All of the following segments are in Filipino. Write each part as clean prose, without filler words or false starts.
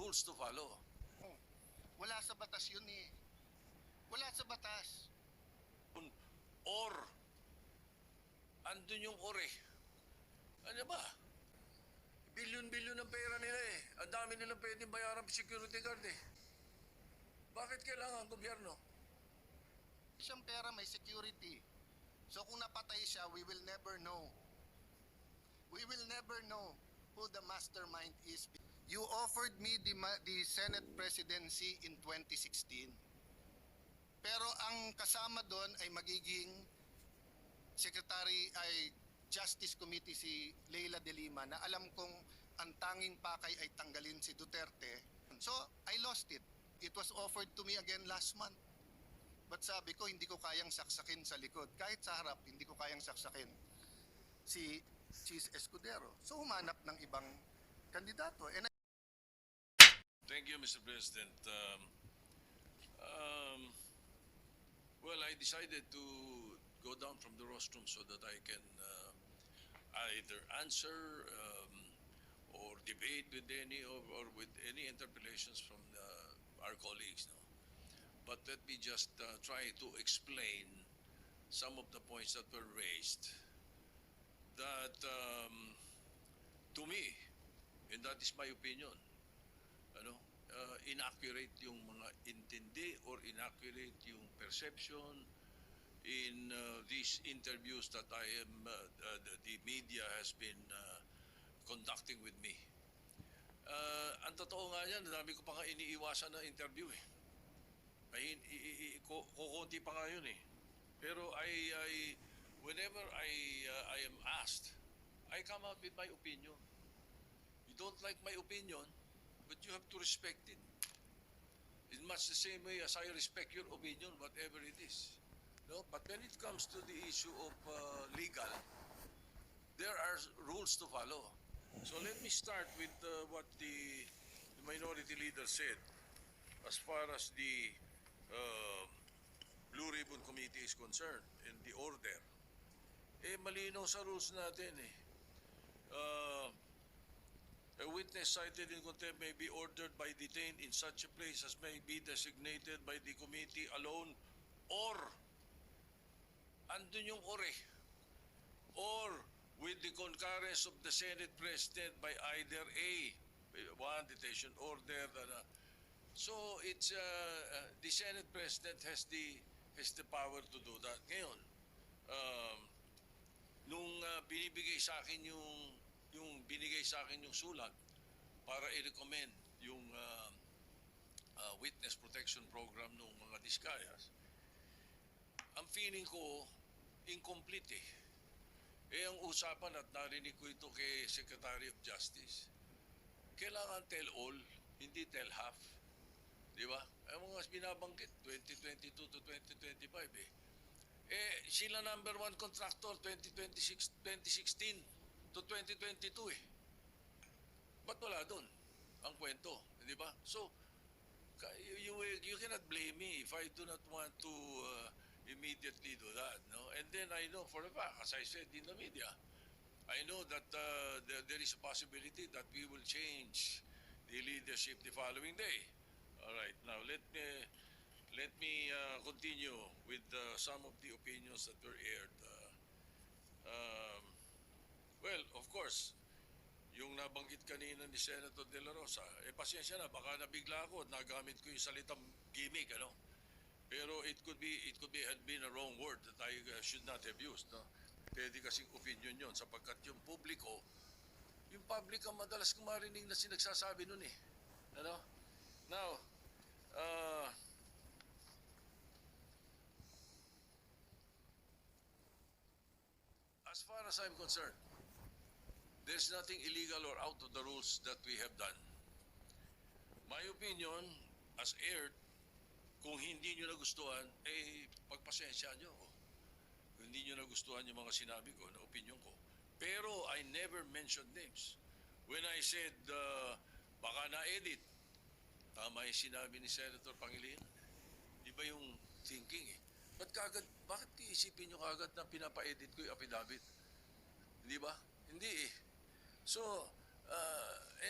rules to follow. Oh, wala sa batas yun eh. Wala sa batas. Or, andun yung or eh. Ano ba? Bilyon-bilyon ng pera nila eh. Ang dami nilang pwedeng bayaran ng security guard eh. Bakit kailangan ang gobyerno? Siyang pera may security. So kung napatay siya, we will never know. We will never know who the mastermind is. You offered me the Senate presidency in 2016. Pero ang kasama doon ay magiging Secretary ay Justice Committee si Leila de Lima na alam kong ang tanging pakay ay tanggalin si Duterte. So, I lost it. It was offered to me again last month. But sabi ko, hindi ko kayang saksakin sa likod. Kahit sa harap, hindi ko kayang saksakin si Chis Escudero. So, humanap ng ibang kandidato. And Thank you, Mr. President. Well, I decided to go down from the rostrum so that I can either answer or debate with any or with any interpellations from our colleagues. No? But let me just try to explain some of the points that were raised that to me, and that is my opinion, ano, inaccurate yung mga intindi or inaccurate yung perception in these interviews that the media has been conducting with me. Ang totoo nga yan, dami ko pa nga iniiwasan na interview eh. Kukunti pa nga yun eh. Pero whenever I am asked, I come out with my opinion. You don't like my opinion, but you have to respect it. In much the same way as I respect your opinion, whatever it is. No? But when it comes to the issue of legal, there are rules to follow. So let me start with what the minority leader said as far as the Blue Ribbon Committee is concerned and the order. Malinaw sa rules natin eh. A witness cited in contempt may be ordered by detained in such a place as may be designated by the committee alone or andun yung or eh. Or with the concurrence of the Senate President by either A, one detention order. So it's the Senate President has the power to do that. Ngayon, nung binibigay sa akin yung binigay sa akin yung sulat para i-recommend yung witness protection program ng mga Diskayas, ang feeling ko incomplete eh. Ang usapan at narinig ko ito kay Secretary of Justice, kailangan tell all, hindi tell half. Di ba? Ang mga binabanggit, 2022 to 2025 eh. Sila number one contractor 2016 to 2022 eh. Ba't wala doon ang kwento? Di ba? So, you cannot blame me if I do not want to immediately do that. No? And then I know for a fact, as I said in the media, I know that there is a possibility that we will change the leadership the following day. All right. Now, let me continue with some of the opinions that were aired. Well, of course, yung nabanggit kanina ni Senator De La Rosa, pasensya na, baka nabigla ako at nagamit ko yung salitang gimmick, ano? Pero it could have been a wrong word that I should not have used, no? Pwede kasing opinion yon sapagkat yung public ang madalas kong marinig na sinagsasabi nun eh. Ano? Now, as far as I'm concerned, there's nothing illegal or out of the rules that we have done. My opinion, as aired, kung hindi nyo nagustuhan, pagpasensya nyo. Kung hindi nyo nagustuhan yung mga sinabi ko, na opinion ko. Pero I never mentioned names. When I said, baka na-edit, tama yung sinabi ni Senator Pangilinan. Di ba yung thinking eh? Bakit iisipin nyo kagad na pinapa-edit ko yung affidavit? Di ba? Hindi eh. So,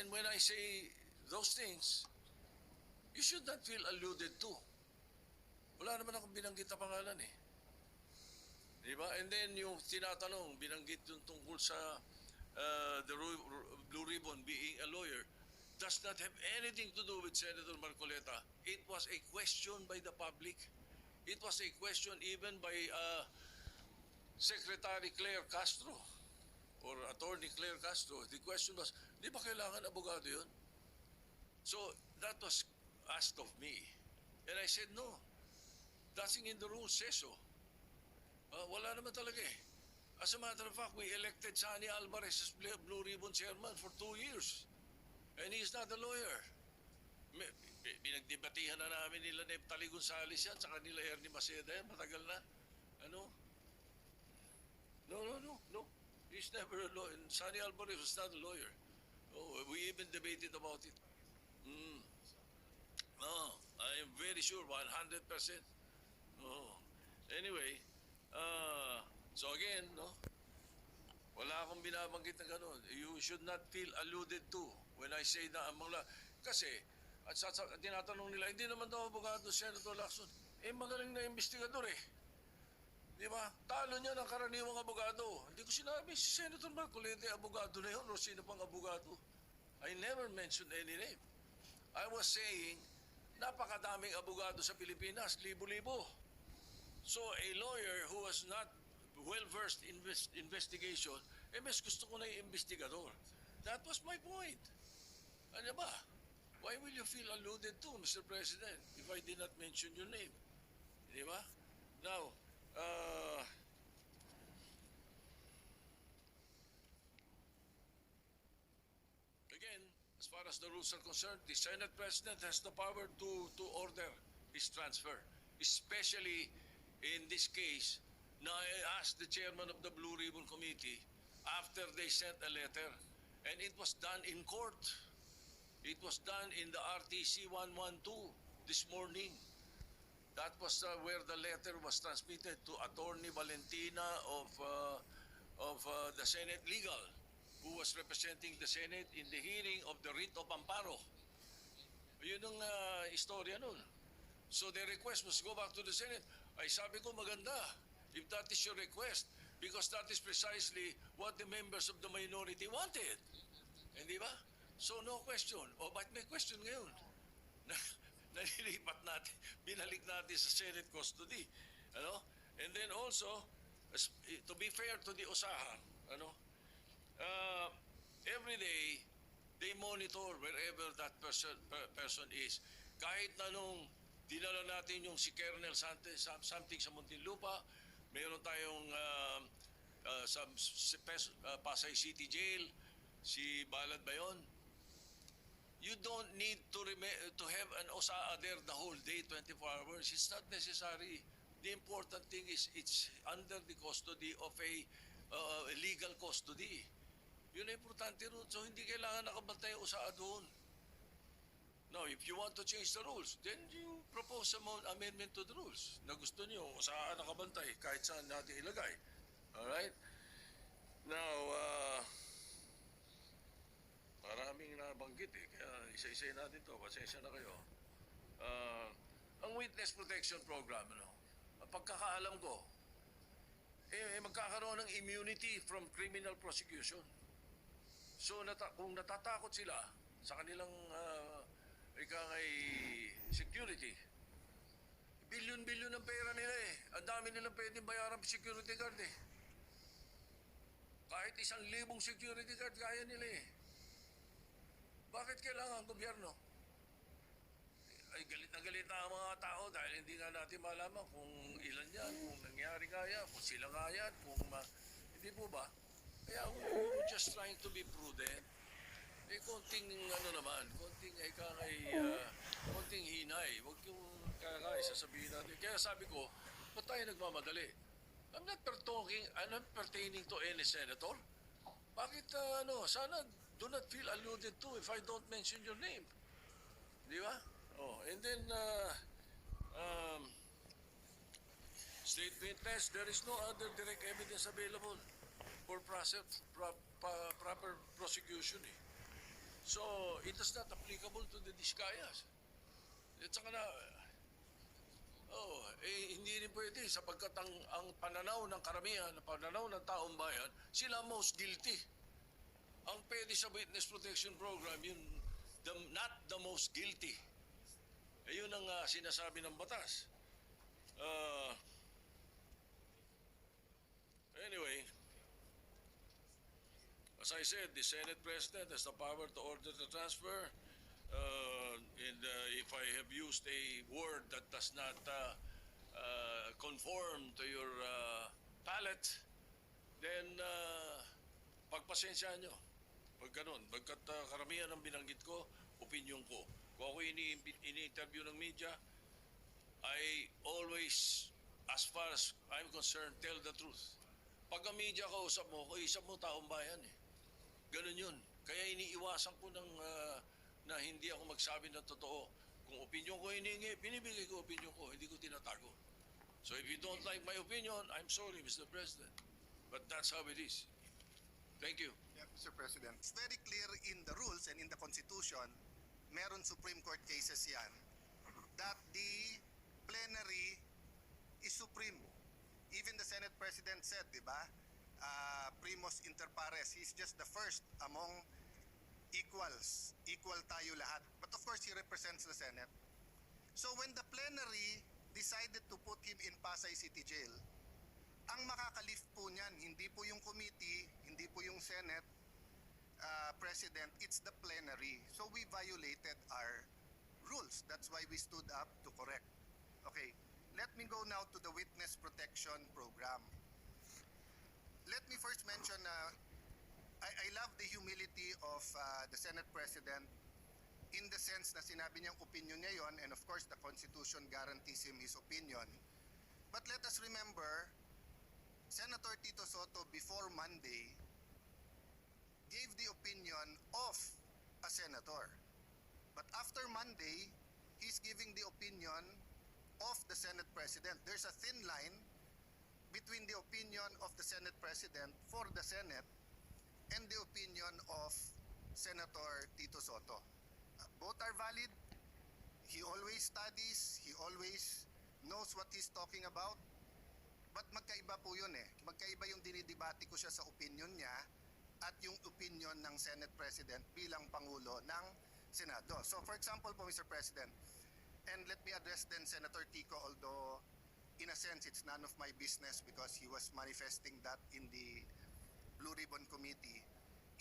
and when I say those things, you should not feel alluded to. Wala naman akong binanggit na pangalan eh. Di ba? And then yung tinatanong, binanggit yung tungkol sa the Blue Ribbon being a lawyer, does not have anything to do with Senator Marcoleta. It was a question by the public. It was a question even by Secretary Claire Castro or Attorney Claire Castro. The question was, di ba kailangan abogado yun? So that was asked of me. And I said, no. Nothing in the rules says so. Wala naman talaga eh. As a matter of fact, we elected Sani Alvarez as Blue Ribbon Chairman for 2 years. And he's not a lawyer. Binagdebatihan na namin nila Neptali Gonzales yan, saka nila Ernie Maceda yan, matagal na. Ano? No. He's never a lawyer. Sani Alvarez was not a lawyer. Oh, we even debated about it. No, I am very sure, 100%. Oh. Anyway, so again, no, wala akong binabanggit na gano'n. You should not feel alluded to when I say na ang mga... Kasi, at tinatanong nila, hindi naman daw abogado Senator Lacson. Eh, magaling na investigador eh. Di ba? Talo niya ng karaniwang abogado. Hindi ko sinabi, si Senator Marcoleta, abogado na yun, o sino pang abogado. I never mentioned any name. I was saying, napakadaming abogado sa Pilipinas, libo-libo. So, a lawyer who was not well-versed in investigation, mas gusto ko na yung investigador. That was my point. Ano ba? Why will you feel alluded to, Mr. President, if I did not mention your name? Di ba? Now, again, as far as the rules are concerned, the Senate President has the power to order his transfer. Especially in this case, na I asked the chairman of the Blue Ribbon Committee after they sent a letter, and it was done in court. It was done in the RTC 112 this morning. That was where the letter was transmitted to Attorney Valentina of the Senate Legal, who was representing the Senate in the hearing of the writ of amparo. Yun ang istorya nun. So the request must go back to the Senate. Ay sabi ko maganda, if that is your request, because that is precisely what the members of the minority wanted. Hindi ba? So no question. O ba't may question ngayon? Nalilipat natin, binalik natin sa Senate custody. Ano? And then also, to be fair to the Osaha, ano? Every day, they monitor wherever that person is. Kahit na nung dinala natin yung si Colonel something sa Muntinlupa, mayroon tayong sa Pasay City Jail, si Balad ba yun? You don't need to have an OSAA there the whole day, 24 hours. It's not necessary. The important thing is it's under the custody of a legal custody. Yun ang importante ron. So hindi kailangan nakabantay ang OSAA doon. Now, if you want to change the rules, then you propose some amendment to the rules na gusto niyo, OSAA nakabantay kahit saan natin ilagay. Alright? Now, maraming nabanggit eh, kaya isa-isay natin to, pasensya na kayo. Ang Witness Protection Program, ano, pagkakaalam ko, magkakaroon ng immunity from criminal prosecution. So, kung natatakot sila sa kanilang security, bilyon-bilyon ang pera nila eh. Ang dami nilang pwedeng bayaran security guard eh. Kahit 1,000 security guard, kaya nila eh. Bakit kailangan ang gobyerno? Ay galit na galit na ang mga tao dahil hindi nga natin malaman kung ilan yan, kung nangyari nga yan, kung sila nga yan, kung hindi po ba? Kaya we're just trying to be prudent. Eh konting konting hinay. Huwag yung sasabihin natin. Kaya sabi ko, ba't tayo nagmamadali? I'm not pertaining to any senator. Bakit sana do not feel alluded to if I don't mention your name. Di ba? Oh, and then state witness, there is no other direct evidence available for proper prosecution eh. So, it is not applicable to the Discayas. At saka na, hindi rin pwede sapagkat ang pananaw ng karamihan, ang pananaw ng taong bayan, sila most guilty. Ang pwede sa witness protection program, yun, not the most guilty. Yun ang sinasabi ng batas. Anyway, as I said, the Senate President has the power to order the transfer. If I have used a word that does not conform to your palate, then pagpasensyaan nyo. Pag ganun, pagkat karamihan ng binanggit ko, opinion ko. Kung ako ini-interview ng media, I always, as far as I'm concerned, tell the truth. Pag ang media kausap mo taong bayan eh. Ganun yun. Kaya iniiwasan ko na hindi ako magsabi ng totoo. Kung opinion ko hinihingi, binibigay ko opinion ko, hindi ko tinatago. So if you don't like my opinion, I'm sorry, Mr. President. But that's how it is. Thank you. Yeah, Mr. President. It's very clear in the rules and in the Constitution, meron Supreme Court cases yan, that the plenary is supreme. Even the Senate President said, di ba, primus inter pares, he's just the first among equals. Equal tayo lahat. But of course, he represents the Senate. So when the plenary decided to put him in Pasay City Jail, ang makakalift po niyan, hindi po yung committee, hindi po yung Senate President, it's the plenary. So we violated our rules. That's why we stood up to correct. Okay, let me go now to the Witness Protection Program. Let me first mention, I love the humility of the Senate President in the sense na sinabi niyang opinion niya yon, and of course the Constitution guarantees him his opinion. But let us remember, Senator Tito Soto before Monday gave the opinion of a senator. But after Monday, he's giving the opinion of the Senate President. There's a thin line between the opinion of the Senate President for the Senate and the opinion of Senator Tito Soto. Both are valid. He always studies, he always knows what he's talking about. But magkaiba po yun eh. Magkaiba yung dinidebate ko siya sa opinion niya at yung opinion ng Senate President bilang Pangulo ng Senado. So for example po, Mr. President, and let me address then Senator Kiko, although in a sense it's none of my business because he was manifesting that in the Blue Ribbon Committee.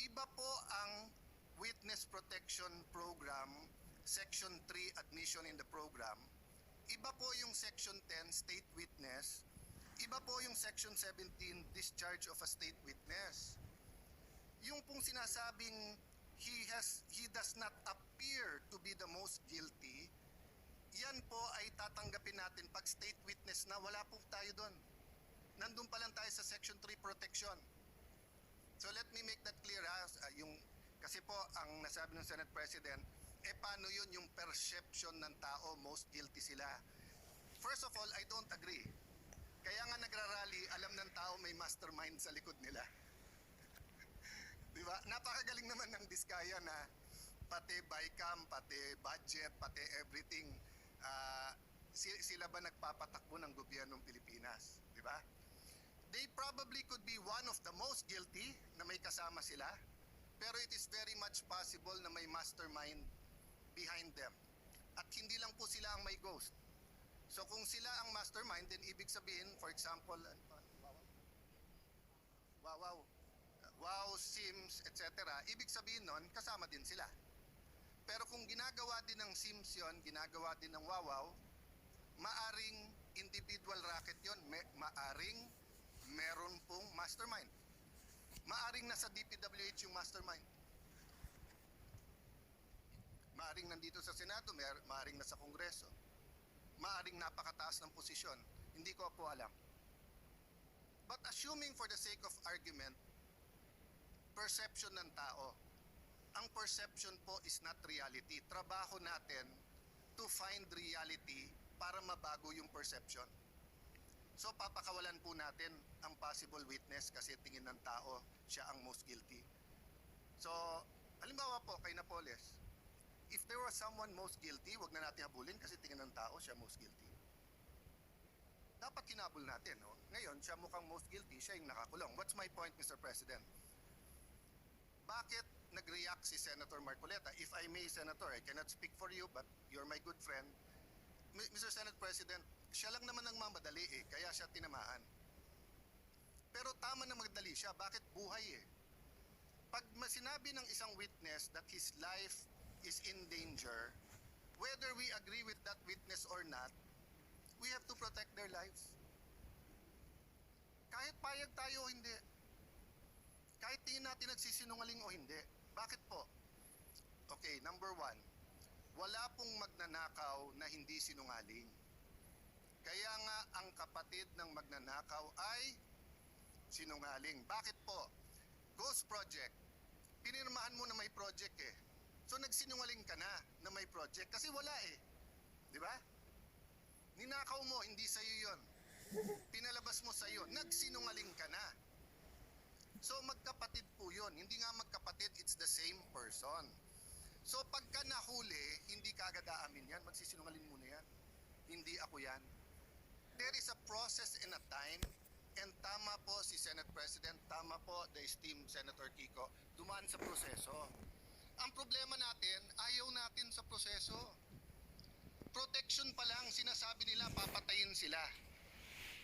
Iba po ang Witness Protection Program, Section 3, Admission in the Program. Iba po yung Section 10, State Witness. Iba po yung Section 17, Discharge of a State Witness. Yung pong sinasabing he does not appear to be the most guilty, yan po ay tatanggapin natin pag state witness na wala po tayo doon. Nandun pa lang tayo sa Section 3 protection. So let me make that clear ha. Kasi po ang nasabi ng Senate President, paano yun yung perception ng tao, most guilty sila? First of all, I don't agree. Kaya nga nagrarally, alam ng tao may mastermind sa likod nila. Diba? Napakagaling naman ng Diskaya na pati BICAM, pati budget, pati everything, sila ba nagpapatakbo ng gobyernong Pilipinas? Diba? They probably could be one of the most guilty na may kasama sila, pero it is very much possible na may mastermind behind them. At hindi lang po sila ang may ghost. So kung sila ang mastermind, then ibig sabihin, for example, Wow, Sims, etc., ibig sabihin nun, kasama din sila. Pero kung ginagawa din ng Sims yon, ginagawa din ng Wawaw, maaring individual racket yon, maaring meron pong mastermind. Maaring nasa DPWH yung mastermind. Maaring nandito sa Senado, maaring nasa Kongreso. Maaring napakataas ng posisyon. Hindi ko po alam. But assuming for the sake of argument, perception ng tao. Ang perception po is not reality. Trabaho natin to find reality para mabago yung perception. So papakawalan po natin ang possible witness kasi tingin ng tao siya ang most guilty. So Halimbawa po kay Napoles, if there was someone most guilty, wag na natin habulin kasi tingin ng tao siya most guilty. Dapat kinabol natin, no? Ngayon, siya mukhang most guilty, siya yung nakakulong. What's my point, Mr. President? Bakit nag-react si Senator Marcoleta? If I may, Senator, I cannot speak for you, but you're my good friend. Mr. Senate President, siya lang naman ang mamadali eh, kaya siya tinamaan. Pero tama na magdali siya, bakit buhay eh? Pag sinabi ng isang witness that his life is in danger, whether we agree with that witness or not, we have to protect their lives. Kahit payag tayo o hindi. Kahit tingin natin nagsisinungaling o hindi. Bakit po? Okay, number one, wala pong magnanakaw na hindi sinungaling. Kaya nga ang kapatid ng magnanakaw ay sinungaling. Bakit po? Ghost project. Pinirmahan mo na may project eh. So nagsinungaling ka na may project kasi wala eh. Di ba? Ninakaw mo, hindi sa'yo yon. Pinalabas mo sa'yo, nagsinungaling ka na. So magkapatid po yun. Hindi nga magkapatid, it's the same person. So pagka nahuli, hindi ka agad aamin yan. Magsisinungaling muna yan. Hindi ako yan. There is a process and a time. And tama po si Senate President, tama po the esteemed Senator Kiko, dumaan sa proseso. Ang problema natin, ayaw natin sa proseso. Protection pa lang, sinasabi nila papatayin sila.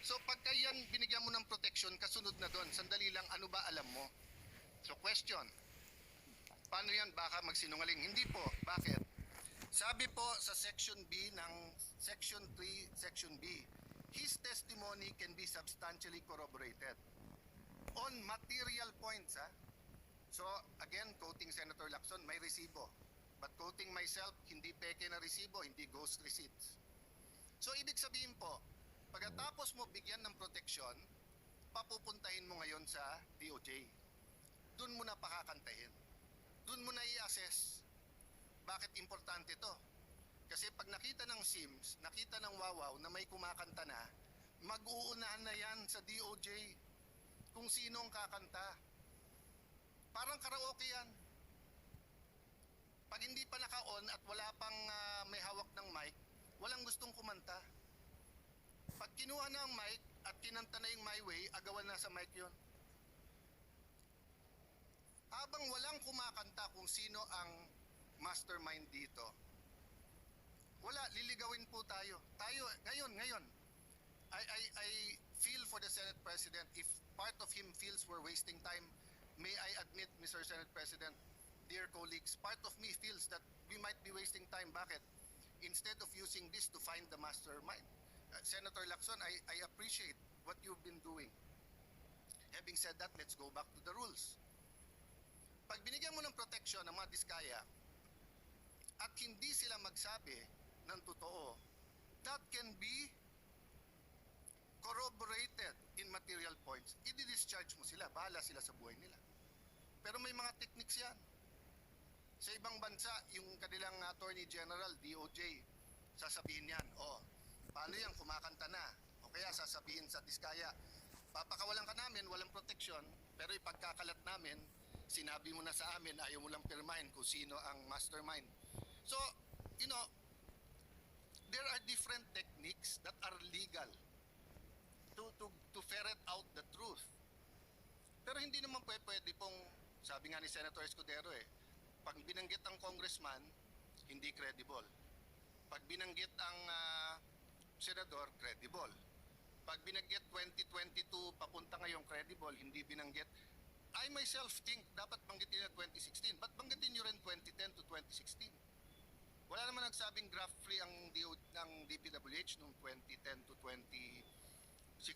So pagka yan binigyan mo ng protection, kasunod na doon, sandali lang, ano ba alam mo? So question, paano yan baka magsinungaling? Hindi po, bakit? Sabi po sa Section B ng Section 3, Section B, his testimony can be substantially corroborated on material points. So again, quoting Senator Lacson, may resibo. But quoting myself, hindi peke na resibo, hindi ghost receipts. So ibig sabihin po, pagkatapos mo bigyan ng proteksyon, papupuntahin mo ngayon sa DOJ. Doon mo na pakakantahin. Doon mo na i-assess. Bakit importante to? Kasi pag nakita ng SIMS, nakita ng Wawaw na may kumakanta na, mag-uunahan na yan sa DOJ kung sino ang kakanta. Parang karaoke yan. Pag hindi pa naka-on at wala pang may hawak ng mic, walang gustong kumanta. Pag kinuha na ang mic at kinanta na yung My Way, agawan na sa mic yon. Habang walang kumakanta kung sino ang mastermind dito, wala, liligawin po tayo. Tayo, ngayon, I feel for the Senate President, if part of him feels we're wasting time, may I admit, Mr. Senate President, dear colleagues, part of me feels that we might be wasting time. Bakit? Instead of using this to find the mastermind. Senator Lacson, I appreciate what you've been doing. Having said that, let's go back to the rules. Pag binigyan mo ng protection ng mga diskaya at hindi sila magsabi ng totoo, that can be corroborated in material points. I-discharge mo sila, bahala sila sa buhay nila. Pero may mga techniques yan. Sa ibang bansa, yung kanilang Attorney General, DOJ, sasabihin yan, paano yan, kumakanta na. O kaya sasabihin sa diskaya, papakawalan ka namin, walang protection, pero ipagkakalat namin, sinabi mo na sa amin, ayaw mo lang pirmahin kung sino ang mastermind. So, you know, there are different techniques that are legal to ferret out the truth. Pero hindi naman pwede pong, sabi nga ni Senator Escudero pag binanggit ang congressman, hindi credible. Pag binanggit ang senador, credible. Pag binanggit 2022, papunta ngayong credible, hindi binanggit. I myself think dapat banggitin na 2016. Ba't banggitin nyo rin 2010 to 2016? Wala naman nagsabing graft free ang DPWH noong 2010 to 2016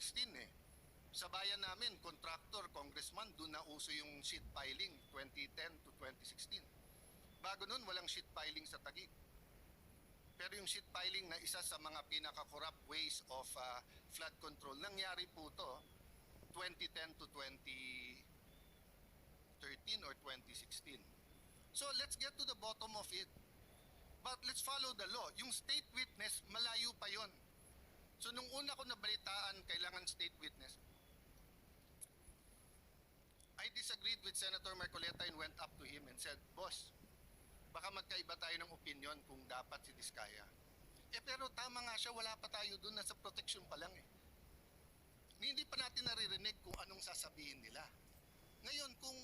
Sa bayan namin, contractor, congressman, doon na uso yung sheet piling 2010 to 2016. Bago nun, walang sheet piling sa Taguig. Pero yung sheet piling na isa sa mga pinaka-corrupt ways of flood control, nangyari po to 2010 to 2013 or 2016. So let's get to the bottom of it. But let's follow the law. Yung state witness, malayo pa yon. So nung una ko nabalitaan, kailangan state witness. I disagreed with Senator Marcoleta and went up to him and said, Boss, baka magkaiba tayo ng opinion kung dapat si Diskaya. Pero tama nga siya, wala pa tayo dun, nasa protection pa lang eh. Hindi pa natin naririnig kung anong sasabihin nila. Ngayon, kung,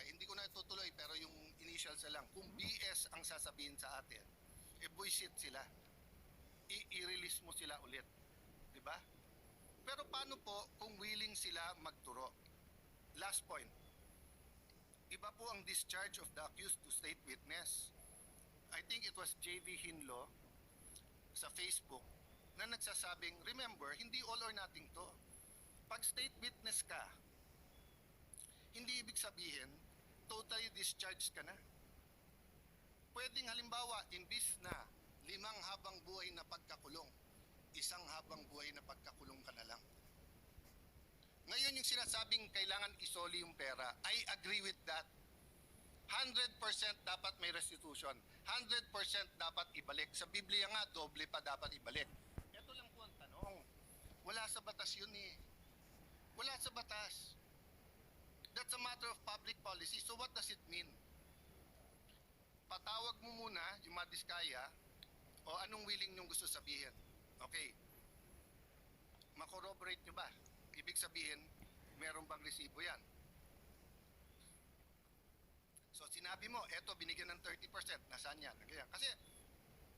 hindi ko na tutuloy, pero yung initials na lang, kung BS ang sasabihin sa atin, bullshit sila. I-release mo sila ulit. Diba? Pero paano po kung willing sila magturo? Last point. Iba po ang discharge of the accused to state witness. I think it was JV Hinlo sa Facebook na nagsasabing, remember, hindi all or nothing to. Pag state witness ka, hindi ibig sabihin, totally discharged ka na. Pwedeng halimbawa, imbis na 5 habang buhay na pagkakulong, 1 habang buhay na pagkakulong ka na lang. Ngayon yung sinasabing kailangan isoli yung pera, I agree with that. 100% dapat may restitution. 100% dapat ibalik. Sa Biblia nga, doble pa dapat ibalik. Ito lang po ang tanong. Wala sa batas yun eh. Wala sa batas. That's a matter of public policy. So what does it mean? Patawag mo muna yung mga Diskaya o anong willing nyong gusto sabihin. Okay. Makorroborate nyo ba? Ibig sabihin, meron bang resibo yan? So sinabi mo, eto binigyan ng 30%, nasaan yan? Kasi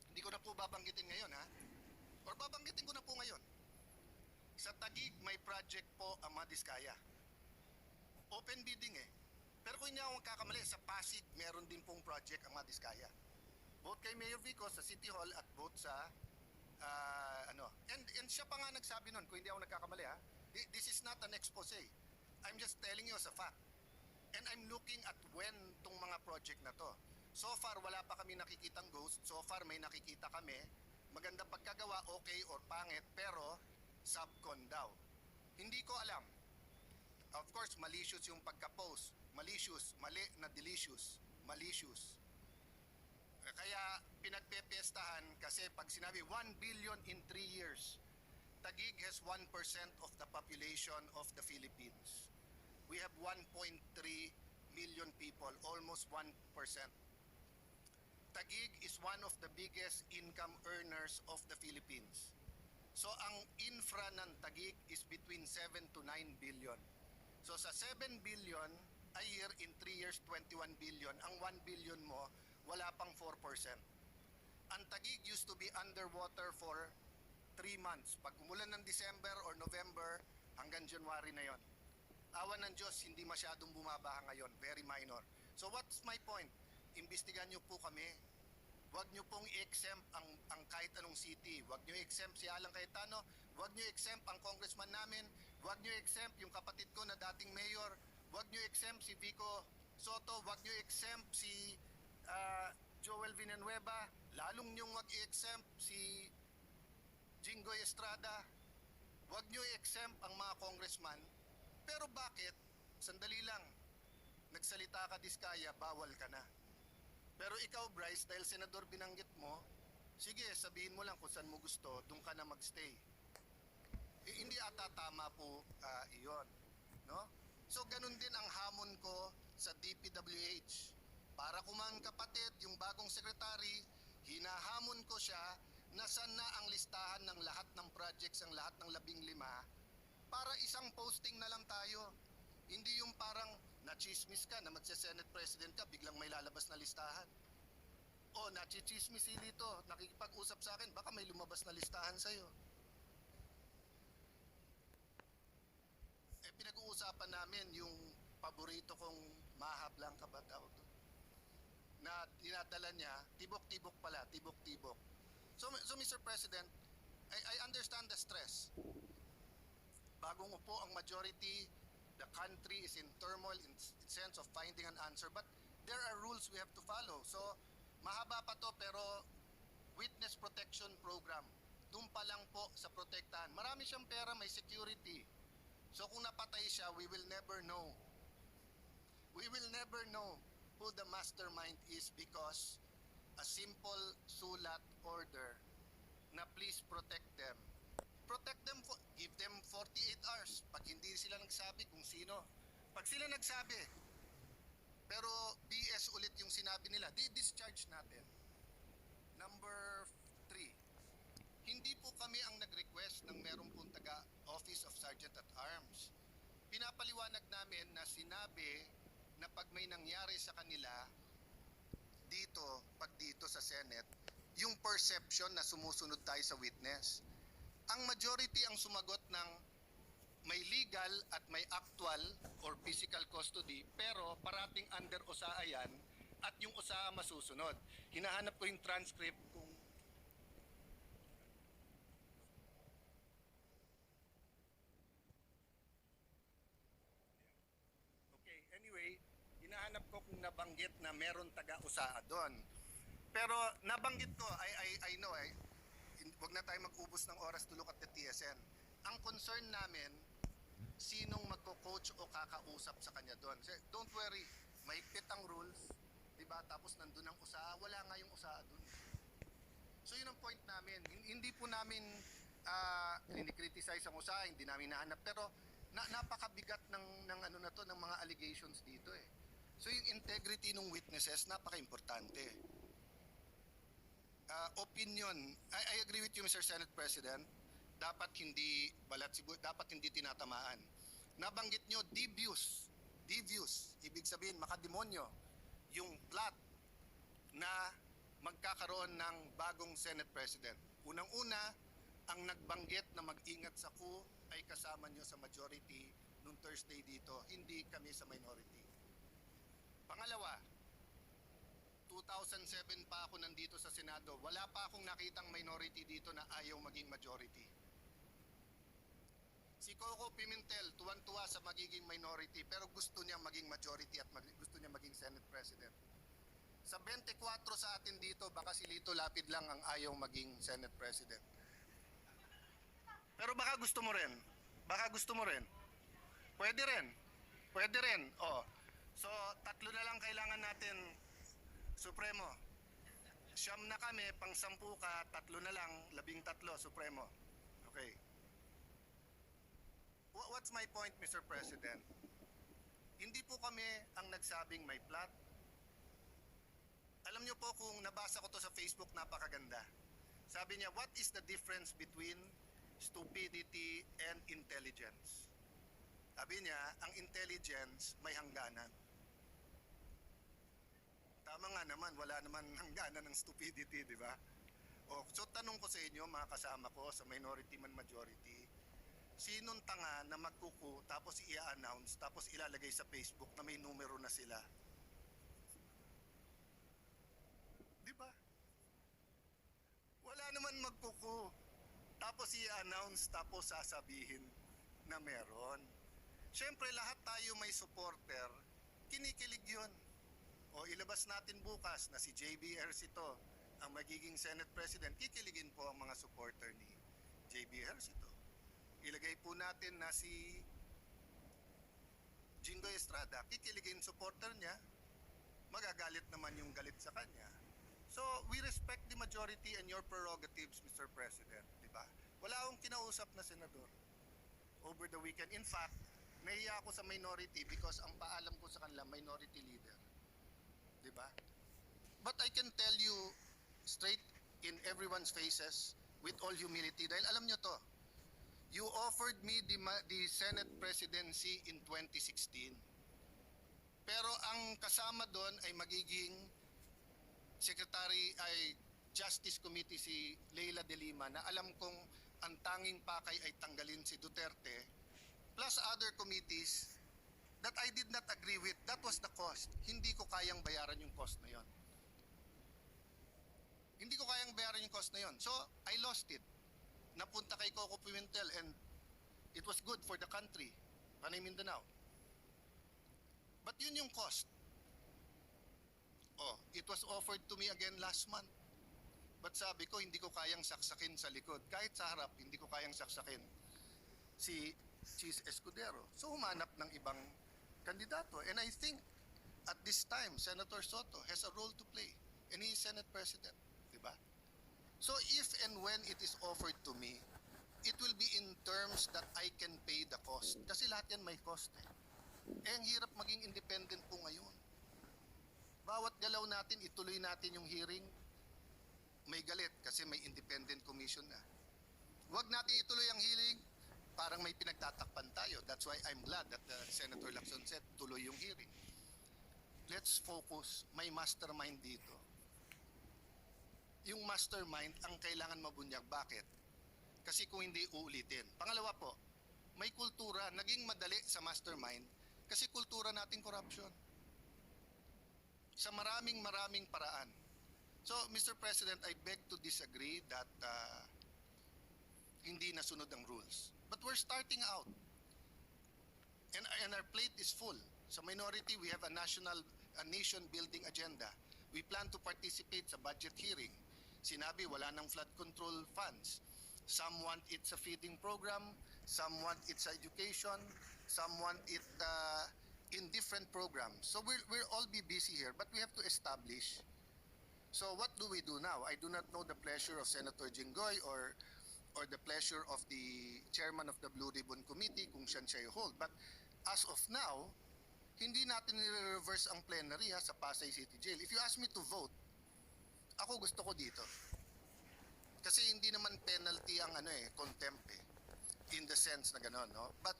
hindi ko na po babanggitin ngayon ha. Or babanggitin ko na po ngayon. Sa Taguig, may project po ang mga Diskaya. Open bidding eh. Pero kung hindi ako magkakamali, sa Pasig, meron din pong project ang mga Diskaya. Both kay Mayor Vico sa City Hall at both sa And siya pa nga nagsabi nun, kung hindi ako nagkakamali ha, this is not an expose. I'm just telling you as a fact. And I'm looking at when tong mga project na to. So far, wala pa kami nakikitang ghost. So far, may nakikita kami. Maganda pagkagawa, okay or pangit, pero subcon daw. Hindi ko alam. Of course, malicious yung pagka-post. Malicious, mali na delicious. Malicious. Kaya pinagpepiestahan kasi pag sinabi 1 billion in 3 years, Taguig has 1% of the population of the Philippines. We have 1.3 million people, almost 1%. Taguig is one of the biggest income earners of the Philippines. So ang infra ng Taguig is between 7 to 9 billion. So sa 7 billion a year, in 3 years, 21 billion. Ang 1 billion mo, wala pang 4%. Ang Taguig used to be underwater for 3 months. Pag umulan ng December or November, hanggang January na yon. Awan ng Diyos, hindi masyadong bumabaha ngayon. Very minor. So what's my point? Imbestigan nyo po kami. Huwag nyo pong i-exempt ang kahit anong city. Huwag nyo i-exempt si Alan Cayetano. Huwag nyo i-exempt ang congressman namin. Huwag nyo i-exempt yung kapatid ko na dating mayor. Huwag nyo i-exempt si Vico Soto. Huwag nyo i-exempt si Joel Villanueva. Lalong nyo huwag i-exempt si Jinggoy Estrada. Huwag nyo i-exempt ang mga congressman. Pero bakit? Sandali lang. Nagsalita ka, Diskaya, bawal ka na. Pero ikaw, Bryce, dahil senador binanggit mo, sige, sabihin mo lang kung saan mo gusto, doon ka na magstay. Hindi ata tama po iyon. No? So, ganun din ang hamon ko sa DPWH. Para kumang kapatid, yung bagong sekretary, hinahamon ko siya na saan na ang listahan ng lahat ng projects, ang lahat ng 15, para isang posting na lang tayo. Hindi yung parang nachismis ka na magse-Senate President ka, biglang may lalabas na listahan. O, nachichismis si Lito, nakikipag-usap sa akin, baka may lumabas na listahan sa'yo. Pinag-uusapan namin yung paborito kong Mahab lang ka ba tawag doon? Na dinadala niya, tibok-tibok pala, tibok-tibok. So Mr. President, I understand the stress. Bagong upo ang majority, the country is in turmoil in sense of finding an answer, but there are rules we have to follow. So mahaba pa to, pero witness protection program, doon pa lang po sa protektahan. Marami siyang pera, may security. So kung napatay siya, we will never know. We will never know who the mastermind is because a simple sulat order na please protect them. Protect them, give them 48 hours. Pag hindi sila nagsabi kung sino, Pag sila nagsabi, pero BS ulit yung sinabi nila, di-discharge natin. Number 3, hindi po kami ang nag-request ng meron pong taga Office of Sergeant at Arms. Pinapaliwanag namin na sinabi na pag may nangyari sa kanila dito sa Senate, yung perception na sumusunod tayo sa witness. Ang majority ang sumagot ng may legal at may actual or physical custody, pero parating under OSAA yan at yung OSAA masusunod. Hinahanap ko yung transcript kung okay, anyway, hinahanap ko kung nabanggit na meron taga-OSAA doon. Pero nabanggit ko, I know, wag na tayo mag-ubos ng oras to look at the TSN. Ang concern namin, sinong magko-coach o kakausap sa kanya doon. Don't worry, mahigpit ang rules, di ba? Tapos nandun ang USAA, wala nga yung USAA doon. So yun ang point namin. Hindi po namin ini-criticize ang USAA, hindi namin nahanap, pero napakabigat ng ano na to, ng mga allegations dito eh. So yung integrity ng witnesses, napaka-importante. Opinion, I agree with you, Mr. Senate President. Dapat hindi dapat hindi tinatamaan. Nabanggit nyo, devious, ibig sabihin makademonyo, yung plot na magkakaroon ng bagong Senate President. Unang-una, ang nagbanggit na mag-ingat sa coup ay kasama nyo sa majority nung Thursday dito, hindi kami sa minority. Pangalawa, 2007 pa ako nandito sa Senado, wala pa akong nakitang minority dito na ayaw maging majority. Si Coco Pimentel, tuwan-tuwa sa magiging minority, pero gusto niya maging majority at gusto niya maging Senate President. Sa 24 sa atin dito, baka si Lito Lapid lang ang ayaw maging Senate President. Pero baka gusto mo rin. Baka gusto mo rin. Pwede rin. Pwede rin. Oh. So, 3 na lang kailangan natin, Supremo. 9 na kami, pang 10 ka, 3 na lang, 13, Supremo. Okay. What's my point, Mr. President? Hindi po kami ang nagsabing may plot. Alam niyo po, kung nabasa ko to sa Facebook, napakaganda. Sabi niya, what is the difference between stupidity and intelligence? Sabi niya, ang intelligence may hangganan. Tama nga naman, wala naman hangganan ng stupidity, di ba? So tanong ko sa inyo, mga kasama ko, sa minority man majority, sinong tanga na magkuku tapos i-announce tapos ilalagay sa Facebook na may numero na sila? Di ba? Wala naman magkuku tapos i-announce tapos sasabihin na meron. Siyempre lahat tayo may supporter, kinikilig yun. O ilabas natin bukas na si JB Ejercito ang magiging Senate President, kikiligin po ang mga supporter ni JB Ejercito. Ilagay po natin na si Jingoy Estrada, kikiligin supporter niya, magagalit naman yung galit sa kanya. So, we respect the majority and your prerogatives, Mr. President, di ba? Wala akong kinausap na senador over the weekend. In fact, nahiya ako sa minority because ang paalam ko sa kanila, minority leader. Di ba? But I can tell you straight in everyone's faces with all humility, dahil alam nyo to, you offered me the Senate presidency in 2016. Pero ang kasama doon ay magiging Secretary ay Justice Committee si Leila de Lima, na alam kong ang tanging pakay ay tanggalin si Duterte, plus other committees that I did not agree with. That was the cost. Hindi ko kayang bayaran yung cost na yon. Hindi ko kayang bayaran yung cost na yon. So, I lost it. Napunta kay Coco Pimentel and it was good for the country. Panay Mindanao. But yun yung cost. Oh, it was offered to me again last month. But sabi ko, hindi ko kayang saksakin sa likod. Kahit sa harap, hindi ko kayang saksakin si Chis Escudero. So, humanap ng ibang kandidato. And I think, at this time, Senator Soto has a role to play. And he is Senate President. Diba? So, if and when it is offered to me, it will be in terms that I can pay the cost. Kasi lahat yan may cost eh. ang hirap maging independent po ngayon. Bawat galaw natin, ituloy natin yung hearing, may galit kasi may independent commission na. Huwag natin ituloy ang hearing, parang may pinagtatakpan tayo. That's why I'm glad that Senator Lacson said tuloy yung hearing. Let's focus. May mastermind dito. Yung mastermind ang kailangan mabunyag. Bakit? Kasi kung hindi uulitin. Pangalawa po, may kultura, naging madali sa mastermind kasi kultura natin corruption. Sa maraming paraan. So, Mr. President, I beg to disagree that hindi nasunod ang rules. But we're starting out. And our plate is full. Sa minority, we have a nation-building agenda. We plan to participate sa budget hearing. Sinabi, wala ng flood control funds. Some want it sa feeding program, some want it sa education, some want it in different programs. So we'll all be busy here, but we have to establish. So what do we do now? I do not know the pleasure of Senator Jinggoy or the pleasure of the chairman of the Blue Ribbon Committee kung siya i-hold. But as of now, hindi natin nire-reverse ang plenary sa Pasay City Jail. If you ask me to vote, ako gusto ko dito. Kasi hindi naman penalty ang contempt in the sense na gano'n, no? But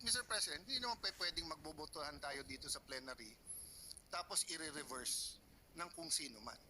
Mr. President, hindi naman pwedeng magbobotohan tayo dito sa plenary tapos i-reverse ng kung sino man.